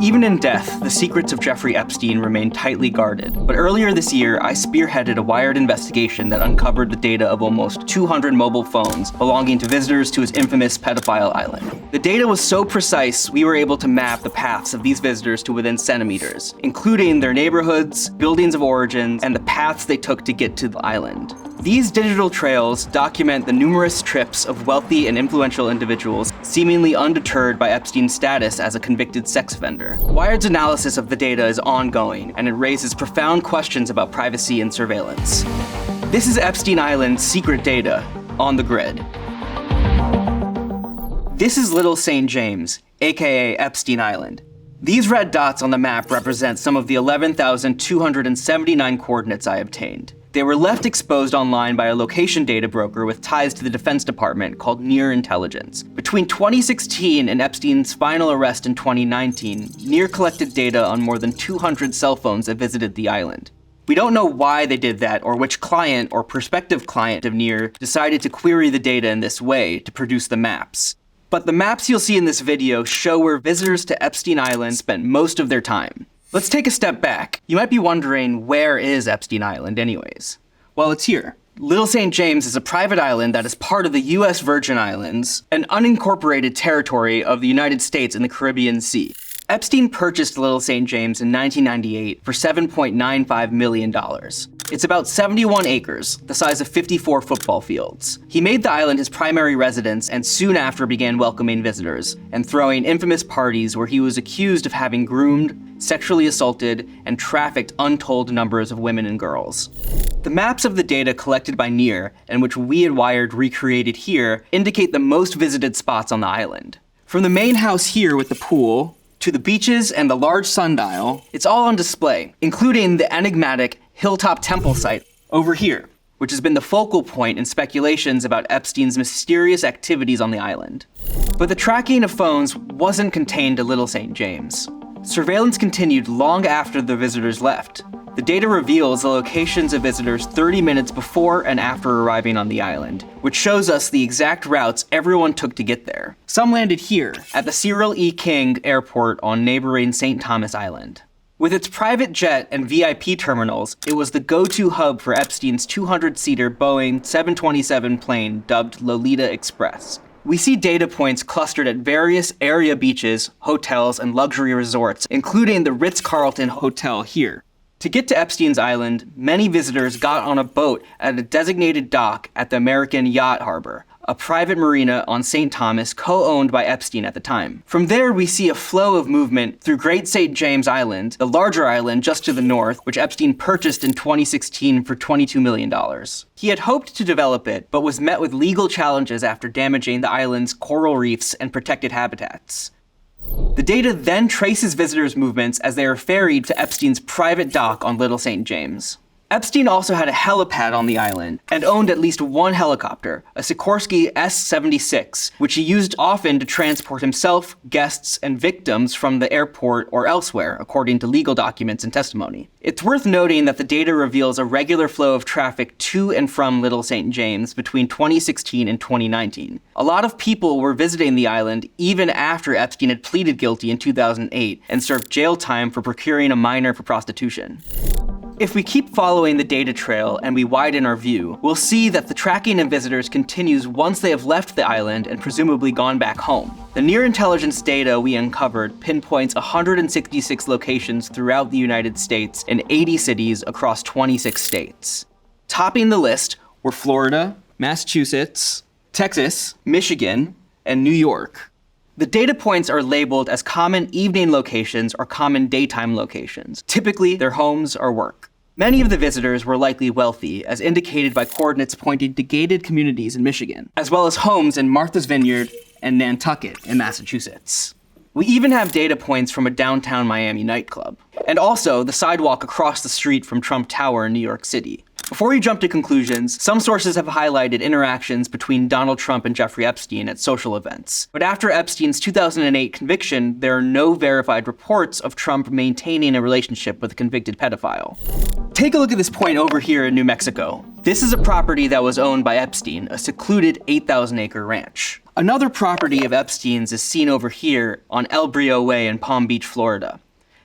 Even in death, the secrets of Jeffrey Epstein remain tightly guarded. But earlier this year, I spearheaded a Wired investigation that uncovered the data of almost 200 mobile phones belonging to visitors to his infamous pedophile island. The data was so precise, we were able to map the paths of these visitors to within centimeters, including their neighborhoods, buildings of origin, and the paths they took to get to the island. These digital trails document the numerous trips of wealthy and influential individuals seemingly undeterred by Epstein's status as a convicted sex offender. Wired's analysis of the data is ongoing, and it raises profound questions about privacy and surveillance. This is Epstein Island's secret data on the grid. This is Little St. James, aka Epstein Island. These red dots on the map represent some of the 11,279 coordinates I obtained. They were left exposed online by a location data broker with ties to the Defense Department called Near Intelligence. Between 2016 and Epstein's final arrest in 2019, Near collected data on more than 200 cell phones that visited the island. We don't know why they did that or which client or prospective client of Near decided to query the data in this way to produce the maps. But the maps you'll see in this video show where visitors to Epstein Island spent most of their time. Let's take a step back. You might be wondering, where is Epstein Island anyways? Well, it's here. Little St. James is a private island that is part of the US Virgin Islands, an unincorporated territory of the United States in the Caribbean Sea. Epstein purchased Little St. James in 1998 for $7.95 million. It's about 71 acres, the size of 54 football fields. He made the island his primary residence and soon after began welcoming visitors and throwing infamous parties where he was accused of having groomed, sexually assaulted, and trafficked untold numbers of women and girls. The maps of the data collected by Near, and which we at Wired recreated here, indicate the most visited spots on the island. From the main house here with the pool, to the beaches and the large sundial, it's all on display, including the enigmatic Hilltop Temple site over here, which has been the focal point in speculations about Epstein's mysterious activities on the island. But the tracking of phones wasn't contained to Little St. James. Surveillance continued long after the visitors left. The data reveals the locations of visitors 30 minutes before and after arriving on the island, which shows us the exact routes everyone took to get there. Some landed here, at the Cyril E. King Airport on neighboring St. Thomas Island. With its private jet and VIP terminals, it was the go-to hub for Epstein's 200-seater Boeing 727 plane dubbed Lolita Express. We see data points clustered at various area beaches, hotels, and luxury resorts, including the Ritz-Carlton Hotel here. To get to Epstein's Island, many visitors got on a boat at a designated dock at the American Yacht Harbor, a private marina on St. Thomas co-owned by Epstein at the time. From there, we see a flow of movement through Great St. James Island, the larger island just to the north, which Epstein purchased in 2016 for $22 million. He had hoped to develop it, but was met with legal challenges after damaging the island's coral reefs and protected habitats. The data then traces visitors' movements as they are ferried to Epstein's private dock on Little St. James. Epstein also had a helipad on the island and owned at least one helicopter, a Sikorsky S-76, which he used often to transport himself, guests, and victims from the airport or elsewhere, according to legal documents and testimony. It's worth noting that the data reveals a regular flow of traffic to and from Little St. James between 2016 and 2019. A lot of people were visiting the island even after Epstein had pleaded guilty in 2008 and served jail time for procuring a minor for prostitution. If we keep following the data trail and we widen our view, we'll see that the tracking of visitors continues once they have left the island and presumably gone back home. The Near Intelligence data we uncovered pinpoints 166 locations throughout the United States and 80 cities across 26 states. Topping the list were Florida, Massachusetts, Texas, Michigan, and New York. The data points are labeled as common evening locations or common daytime locations, typically their homes or work. Many of the visitors were likely wealthy, as indicated by coordinates pointing to gated communities in Michigan, as well as homes in Martha's Vineyard and Nantucket in Massachusetts. We even have data points from a downtown Miami nightclub, and also the sidewalk across the street from Trump Tower in New York City. Before we jump to conclusions, some sources have highlighted interactions between Donald Trump and Jeffrey Epstein at social events. But after Epstein's 2008 conviction, there are no verified reports of Trump maintaining a relationship with a convicted pedophile. Take a look at this point over here in New Mexico. This is a property that was owned by Epstein, a secluded 8,000-acre ranch. Another property of Epstein's is seen over here on El Brio Way in Palm Beach, Florida.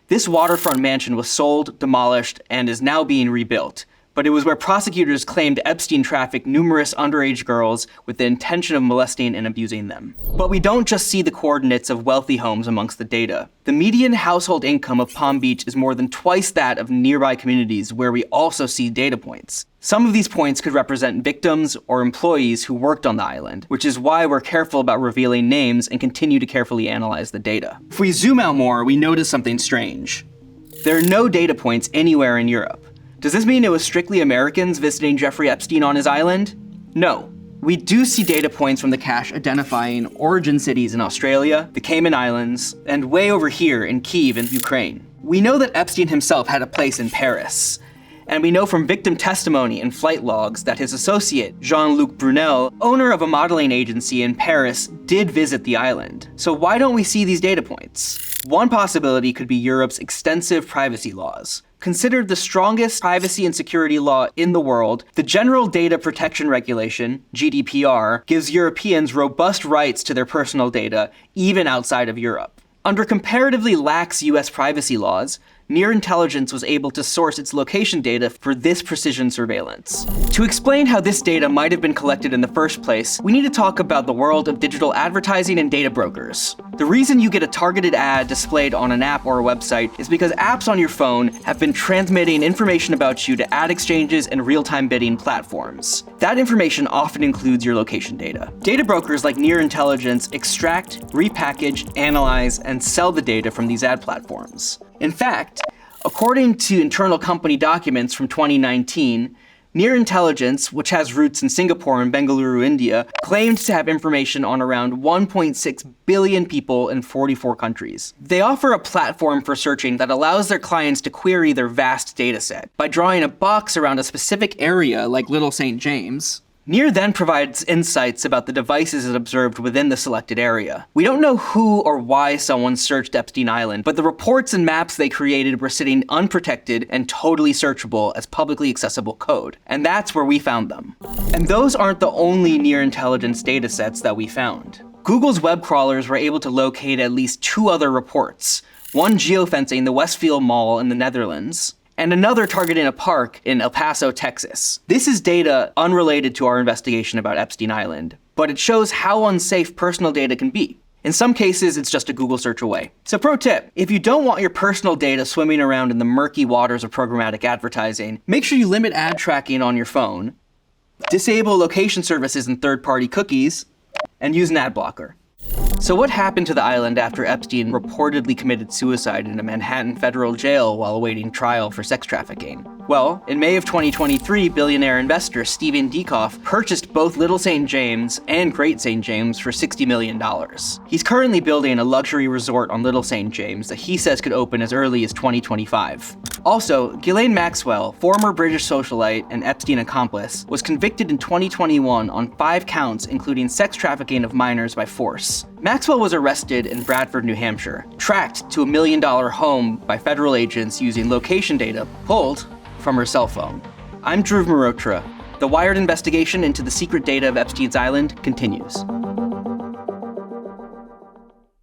This waterfront mansion was sold, demolished, and is now being rebuilt, but it was where prosecutors claimed Epstein trafficked numerous underage girls with the intention of molesting and abusing them. But we don't just see the coordinates of wealthy homes amongst the data. The median household income of Palm Beach is more than twice that of nearby communities where we also see data points. Some of these points could represent victims or employees who worked on the island, which is why we're careful about revealing names and continue to carefully analyze the data. If we zoom out more, we notice something strange. There are no data points anywhere in Europe. Does this mean it was strictly Americans visiting Jeffrey Epstein on his island? No. We do see data points from the cache identifying origin cities in Australia, the Cayman Islands, and way over here in Kyiv in Ukraine. We know that Epstein himself had a place in Paris, and we know from victim testimony and flight logs that his associate, Jean-Luc Brunel, owner of a modeling agency in Paris, did visit the island. So why don't we see these data points? One possibility could be Europe's extensive privacy laws. Considered the strongest privacy and security law in the world, the General Data Protection Regulation, GDPR, gives Europeans robust rights to their personal data, even outside of Europe. Under comparatively lax US privacy laws, Near Intelligence was able to source its location data for this precision surveillance. To explain how this data might have been collected in the first place, we need to talk about the world of digital advertising and data brokers. The reason you get a targeted ad displayed on an app or a website is because apps on your phone have been transmitting information about you to ad exchanges and real-time bidding platforms. That information often includes your location data. Data brokers like Near Intelligence extract, repackage, analyze, and sell the data from these ad platforms. In fact, according to internal company documents from 2019, Near Intelligence, which has roots in Singapore and Bengaluru, India, claimed to have information on around 1.6 billion people in 44 countries. They offer a platform for searching that allows their clients to query their vast dataset by drawing a box around a specific area like Little St. James. Near then provides insights about the devices it observed within the selected area. We don't know who or why someone searched Epstein Island, but the reports and maps they created were sitting unprotected and totally searchable as publicly accessible code. And that's where we found them. And those aren't the only Near Intelligence datasets that we found. Google's web crawlers were able to locate at least 2 other reports, one geofencing the Westfield Mall in the Netherlands, and another targeting a park in El Paso, Texas. This is data unrelated to our investigation about Epstein Island, but it shows how unsafe personal data can be. In some cases, it's just a Google search away. So pro tip, if you don't want your personal data swimming around in the murky waters of programmatic advertising, make sure you limit ad tracking on your phone, disable location services and third-party cookies, and use an ad blocker. So what happened to the island after Epstein reportedly committed suicide in a Manhattan federal jail while awaiting trial for sex trafficking? Well, in May of 2023, billionaire investor Stephen Dieckhoff purchased both Little St. James and Great St. James for $60 million. He's currently building a luxury resort on Little St. James that he says could open as early as 2025. Also, Ghislaine Maxwell, former British socialite and Epstein accomplice, was convicted in 2021 on 5 counts including sex trafficking of minors by force. Maxwell was arrested in Bradford, New Hampshire, tracked to a $1 million home by federal agents using location data pulled from her cell phone. I'm Dhruv Mehrotra. The Wired investigation into the secret data of Epstein's Island continues.